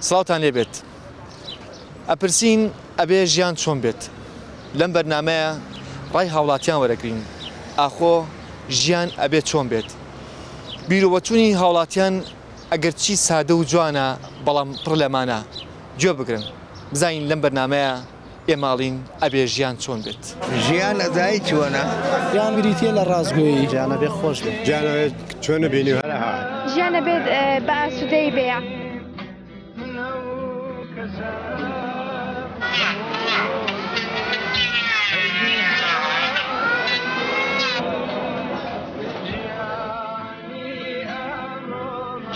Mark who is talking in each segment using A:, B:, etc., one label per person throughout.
A: سڵاوتان لێبێت ئەپرسین ئەبێ ژیان چۆن بێت لەم بەرنامەیە ڕای هاوڵاتیان وەرەگرین ئاخۆ ژیان ئەبێت چۆن بێت بیرۆوەچوونی هاوڵاتیان ئەگەر چی سادە و جوانە بەڵام پڕ لەمانە گوێ بگرن بزانین لەم بەرنامەیە ئێماڵین ئەبێ ژیان چۆن بێت
B: ژیان ئەزایی چۆنە؟
C: ژیان بریتە لە ڕازگۆیی
B: ژیانە بێ خۆش بێت ژیانەوێت چۆنە بینی هەرە ها
D: ژیانە بێت بە ئاسوودەی بێ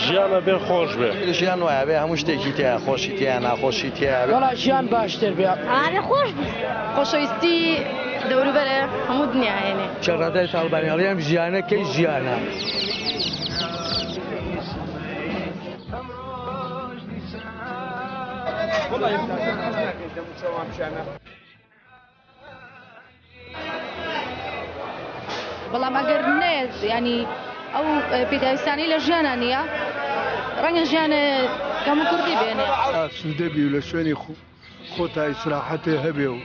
E: ژیانە بێ خۆش بێ
B: ژیان وایە بێ هەموو شتێکی تێە خۆشی تێە ناخۆشی تێە
C: وەڵا ژیان باشتر بێ
D: ئارە خۆش بێ خۆشەویستی دەوروبەرە هەموو دنیاێنێ
B: شەڕەدای تاڵبانیاڵیان ژیانەکەی ژیانە
D: بەڵام ئەگەر نێت ینی ئەو پێداویستانی لە ژیانە نییە ڕەنگە ژیانە کەم و کوردی بێنێ
F: ئاسوودە بی و لە شوێنی خۆتا ئیسراحەتێ هەبێ و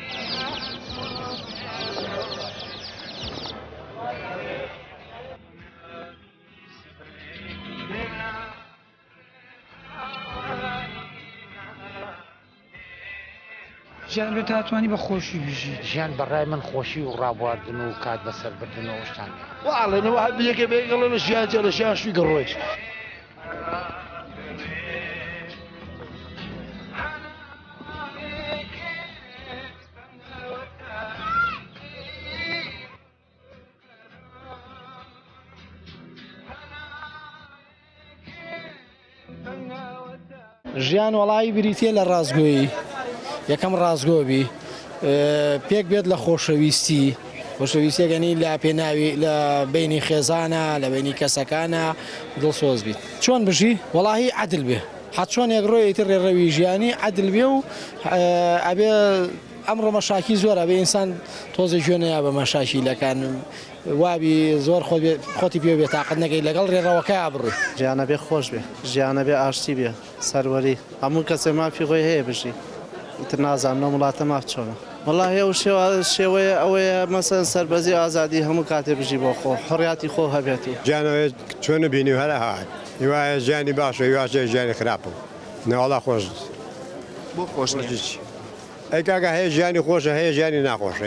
C: ژیان بێت تاتوانی بە خۆشی بژیت
G: ژیان بەڕای من خۆشی و ڕابواردن و کات بەسەربردنەوە شتان
E: واڵێنەوە هەر بەیەکە بێگەڵە لە ژیانجە لە ژیان شوی گەڕۆیت
C: ژیان وەڵی بریتە لە ڕازگۆیی یەکەم ڕازگۆبی پێک بێت لە خۆشەویستی خۆشەویستیەکەنی لا پێناوی لە بینی خێزانە لە بینی کەسەکانە دڵسۆز بیت چۆن بژی وەڵی عەدل بێ حەت چۆن یەکڕۆیەتی ڕێڕەوی ژیانی عەدل بێ و ئەبێ ئەمڕۆ مەشاکی زۆر ئەبێ ئینسان تۆزە گوێنەیە بە مەشاکیلەکان وابی زۆر خۆتی پێ بێت تااقەت نەکەی لەگەڵ ڕێڕەوەکە ئابڕی
B: ژیانە بێ خۆش بێ ژیانە بێ ئاشتی بێ سەروەری هەموو کەسێ مافی خۆی هەیە بژی ئیتر نازانم وڵاتە ماف چۆنە وەڵی ئەو شێوەیە ئەوەیە مەسەن سەربەزی ئازادی هەموو کاتێ بژی بۆ خۆ حڕیاتی خۆ هەبێت و
H: ژیانەوێت چۆنە بینی هەرە هاات هیوایە ژیانی باشە هیواشە ژیانی خراپە نەوەڵا خۆش
A: بۆ خۆش نەجیی
H: ئەی کاکە هەیە ژیانی خۆشە هەیە ژیانی ناخۆشە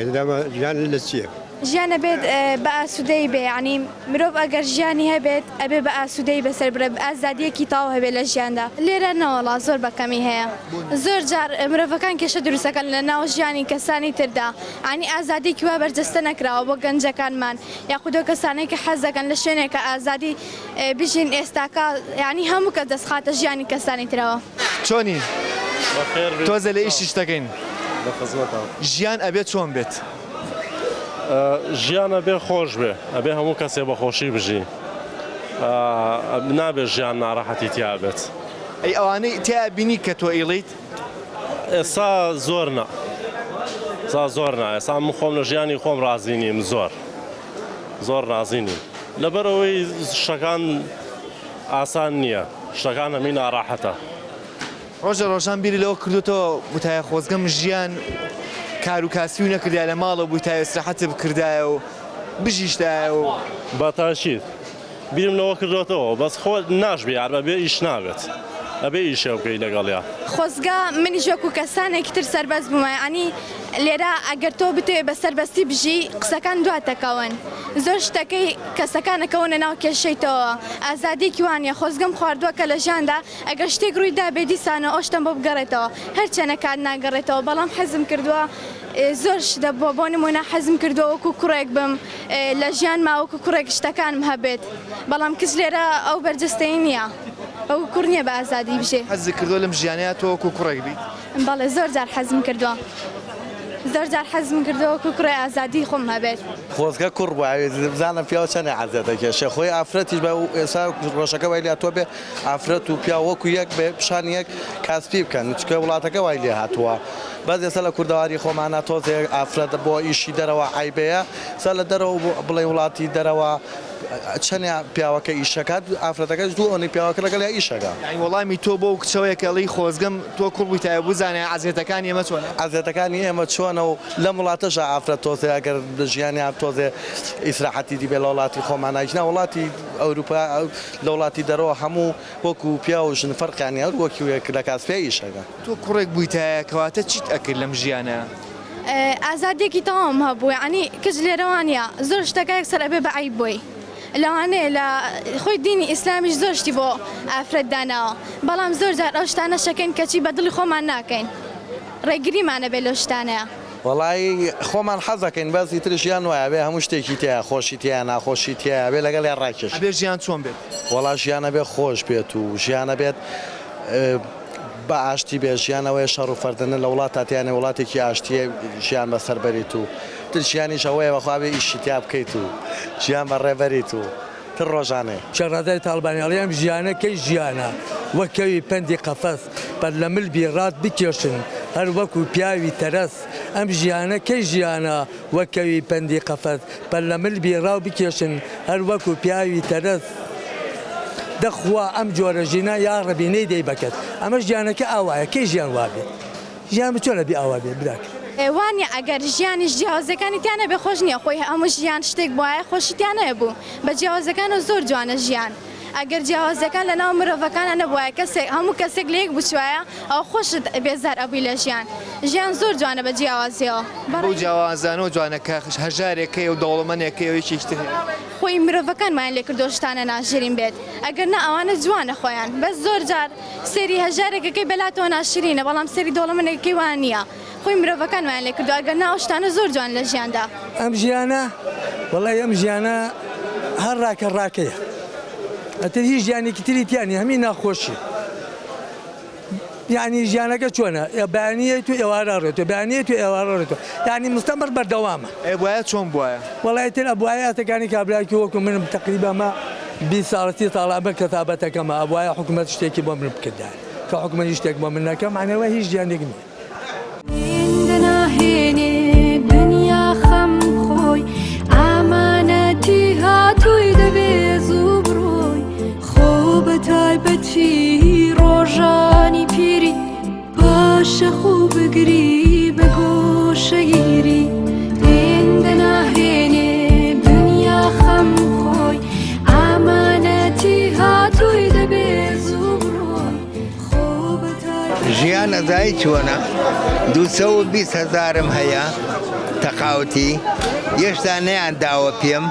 H: ژیان لە چییە؟
D: ژیانە بێت بە ئاسوودەی بێ ینی مرۆڤ ئەگەر ژیانی هەبێت ئەبێ بە ئاسوودەی بەسەر برە ئازادیەکی تاو هەبێت لە ژیاندا لێرە نەوەڵا زۆر بەکەمی هەیە زۆر جار مرۆڤەکان کێشە دروستەکەن لە ناو ژیانی کەسانی تردا ئانی ئازادیکی وا بەرجەستە نەکراوە بۆ گەنجەکانمان یاخودۆ کەسانێک کە حەز دەکەن لە شوێنێکە ئازادی بژین ئێستاکە ینی هەموو کە دەستخاتە ژیانی کەسانی ترەوە
A: چۆنی تۆزە لە ئیشی شتەکەین ژیان ئەبێت چۆن بێت
E: ژیانە بێ خۆش بێ ئەبێ هەموو کەسێ بە خۆشی بژی نابێت ژیان ناڕەحەتی تیا بێت
A: ئەی ئەوانەی تیا بینی کە تۆ ئیڵیت
E: ئێستا زۆرنا ئێستا من خۆم لە ژیانی خۆم ڕازی نیم زۆر ڕازی نیم لەبەرەوەی شتەکان ئاسان نییە شتەکان هەمی ناڕاحەتە
A: ڕۆژە ڕۆژان بیری لەوە کردوتەوە بوتایە خۆزگەم ژیان کار و کاسبی و نەکردای لە ماڵە بوویتای ئێستراحەتت بکردایە و بژیشتایە و
E: بەتاشید بیرم لەوە کردوێتەوە بەس خۆ ناشبێ یار بێ ئیش نابێت ئەبێ ئیشێ بکەی لەگەڵیا
D: خۆزگا منی ژۆک و کەسانێکی تر سەربەز بوومە ئەنی لێرە ئەگەر تۆ بتوێ بە سەربەستی بژی قسەکان دواتەکەون زۆر شتەکەی کەسەکانەکەونە ناو کێشەیتەوە ئازادیکی وانە خۆزگەم خواردووە کە لە ژیاندا ئەگەر شتێک ڕوویدا بێ دیسانە ئەو شتم بۆ بگەڕێتەوە هەرچەنە کات ناگەڕێتەوە بەڵام حەزم کردووە زۆر شتە بۆ نمونە حەزم کردووە وەکو کوڕێک بم لە ژیان ماوەکو کوڕێک شتەکانم هەبێت بەڵام کەس لێرە ئەو بەرجەستەی نییە ئەو کوڕ نییە بە ئازادی بژێ
A: حەزی کردووە لەم ژیانەیە تۆ وەکو کوڕێک بیت
D: بەڵێ زۆر جار حەزم کردووە زۆر جار حەزم کردەوە کو کوڕی ئازادی خۆم هەبێت
I: خۆزگە کوڕ بووە بزانە پیاوە چەندە عەزێتەکێشە خۆی ئافرەتیش بە ئێستا ڕۆژەکە وای لێ تۆ بێ ئافرەت و پیا وەکو یەک بێ پیشان یەک کاسپی بکەن چکە وڵاتەکە وای لێ هاتووە بەس ئێستا لە کوردەواری خۆمانە تۆزێ ئافرەت بۆ ئیشی دەرەوە عیبەیە سا لە دەرەوە بڵێ وڵاتی دەرەوە چەند پیاوەکە ئیشەکات ئافرەتەکەش دوو ئەوەی پیاوەکە لەگەڵ ئیشەکە
A: یعنی وەڵامی تۆ بۆ کچەوەیەکەڵی خۆزگەم تۆ کوڕ بوویتایە بزانێ عەزیەتەکانی ئێمە چۆنە
I: عەزێتەکانی ئێمە چۆنە و لەم وڵاتەشە ئافرەت تۆزێ ئەگەر ژیانیان تۆزێ ئیسراحەتی دیبێ لە وڵاتی خۆمانایشنا وڵاتی ئەوروپا لە وڵاتی دەرەوە هەموو وەکو پیا و ژن فەرقیانی هەر وەکیوەک لە کاسپی ئیشەکە
A: تۆ کوڕێک بوویتایە کەواتە چیت ئەکرد لەم ژیانە
D: ئازادێکی تەواو هەبوو ینی کەس لێرەوانە زۆر شتەکە یەکسەر ئەبێ بە عیب بووی لەوانەیە لە خۆی دینی ئیسلامیش زۆر شتی بۆ ئافرەت داناوە بەڵام زۆر جار ئەو شتانە شەکەین کەچی بە دڵی خۆمان ناکەین ڕێگریمانە بێ لە شتانەیە
I: وڵی خۆمان حەزەکەین بەسی ترشیان وایە بێ هەموو شتێکی تەیە خۆشی تیا ناخۆشی تیا بێ لەگەڵ یان ڕاکێش
A: بێ ژیان چۆن بێت
I: وڵا ژیانە بێ خۆش بێت و ژیانە بێت بە ئاشتی بێ ژیانەوەی شەڕ و فەردنە لە وڵاتاتیانە وڵاتێکی ئاشتیە ژیان بەسەربەریت و ترشیانیش ئەوەیە بەخوابێ ئیشتیا بکەیت و ژیان بەڕێبەریت و تر ڕۆژانێ
J: شەڕادای تاڵبانیاڵیان ژیانەکەی ژیانە وەکەوی پەندی قەفەس بەر لە ملبی ڕات بکێشن هەر وەکو پیاوی تەرەس ئەم ژیانەکەی ژیانە وەکەوی پەندی قەفەس بەر لە ملبی ڕاو بکێشن هەر وەکو پیاوی تەرەس دەخوا ئەم جۆرە ژینە یا ڕەبینەی دەی بکەت ئەمە ژیانەکە ئاوایە کەی ژیان وابێت ژیان چۆن لەبی ئاوا بێت براک
D: وانە ئەگەر ژیانی جیاوازەکانی تیانە بێ خۆش نییە خۆی هەموو ژیان شتێک بواە خۆشیتیانە بوو بە جیاوازەکانە زۆر جوانە ژیان ئەگەر جیاوازەکان لە ناو مرۆڤەکانە نەبووە کەسێک هەموو کەسێک لە یەک بچوایە ئەو خۆشت بێزار ئەبووی لە ژیان ژیان زۆر جوانە بە جیاوازیەوە
A: بەو جیاوازانە و جوانەکە هەژارێکەکەی و دەوڵەمەندێکەکەی شتێ
D: خۆی مرۆڤەکانمان لێ کردو شتانە ناژیرین بێت ئەگەر نە ئەوانە جوانە خۆیان بەس زۆر جار سێری هەژارێکەکەی بەلاتەوە ناشرینە بەڵام سێری دەوڵەمەندێکەکەی وان نییە خۆی مرۆڤەکانمان لێ کردو ئەگەر نە ئەو شتانە زۆر جوان لە ژیاندا
J: ئەم ژیانە وەڵای ئەم ژیانە هەر ڕاکە ڕاکەیە ئەتر هیچ ژیانێکی تری تیانی هەمی ناخۆشی یعنی ژیانەکە چۆنە بەیانیە تو ئێوارە ڕێتۆ بەیانیە تو ئێوارە ڕێتۆ یعنی مستەمەر بەردەوامە
A: وایە چۆن بواە
J: وەڵای تر ئەبوایەتەکانی کابراکی وەکو منم تقریبا مە 20 ساڵەتی تاڵابە کەتابەتەکەمە ئەبوایە حکوومەت شتێکی بۆ من بکردان کە حکوومەتی شتێک بۆ من نەکەم معنەوە هیچ ژیانێک نییە
K: دنیا خەم خۆی ئامانەتی هاتووی دەبێ زوو بڕۆی خۆ بە تایبەتی ڕۆژانی پیری پاشە خۆ بگری بە گۆشەگیری هێندە ناهێنێ دنیا خەم خۆی ئامانەتی هاتووی دەبێ زوو بڕۆی خۆ بە تایبەتی
L: ژیان ئەزایی چۆنە 220,000 هەیە تەقاوتی یەشتا نەیان داوە پێم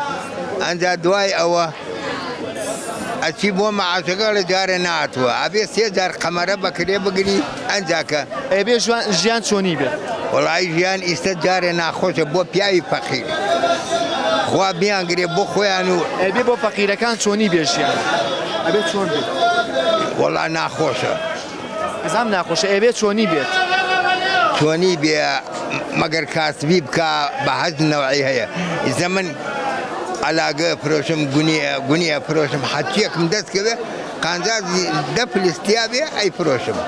L: ئەنجا دوای ئەوە ئەچی بۆ مەعاشەکە لە جارە ناتوە ئەبێ 3 جار قەمەرە بەکرێ بگری ئەنجاکە
A: ئەبێ ژیان چۆنی بێت
L: وڵی ژیان ئیستا جارێ ناخۆشە بۆ پیاوی فەقیر خوا بیانگرێ بۆ خۆیان و
A: ئەبێ بۆ فەقیرەکان چۆنی بێ ژیان ئەبێ چۆن بێت
L: وەڵا ناخۆشە
A: ئەزام ناخۆشە ئەبێ چۆنی بێت
L: چۆنی بێ مەگەر کاسبی بکە بە حەز نەوعی هەیە زەمن علاگە فرۆشم گونیە فرۆشم حەچیەکم دەستکەوێ قانجازی 10 پلستیا بێ ئەی فرۆشم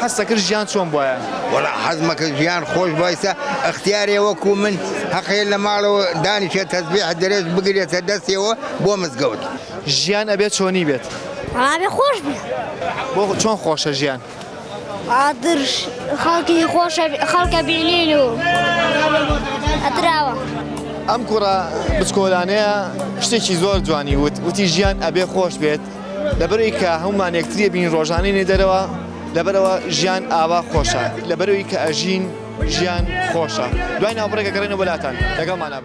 A: حەستە کرد ژیان چۆن بواە
L: وەڵا حەزمەکە ژیان خۆش بایسە ئەختیارێ وەکو من حەقێ لە ماڵەوە دانیشێ تەسبیح درێژ بگرێتە دەستێەوە بۆ مزگەوت
A: ژیان ئەبێت چۆنی بێت
K: ئابێ خۆش بێ
A: بۆ چۆن خۆشە ژیان
K: ئادرش خەڵکی خۆشە خەڵکە بینین و ئەتراوە
A: ئەم کوڕە بچکۆلانەیە شتێکی زۆر جوانی وتی ژیان ئەبێ خۆش بێت لەبەرەوەی کە هەمومان یەکتریە بین ڕۆژانەی نێدەرەوە لەبەرەوە ژیان ئاوا خۆشە لەبەرەوەی کە ئەژین ژیان خۆشە دوای ناوبڕێکە گەڕێنە بەلاتان لەگەڵمان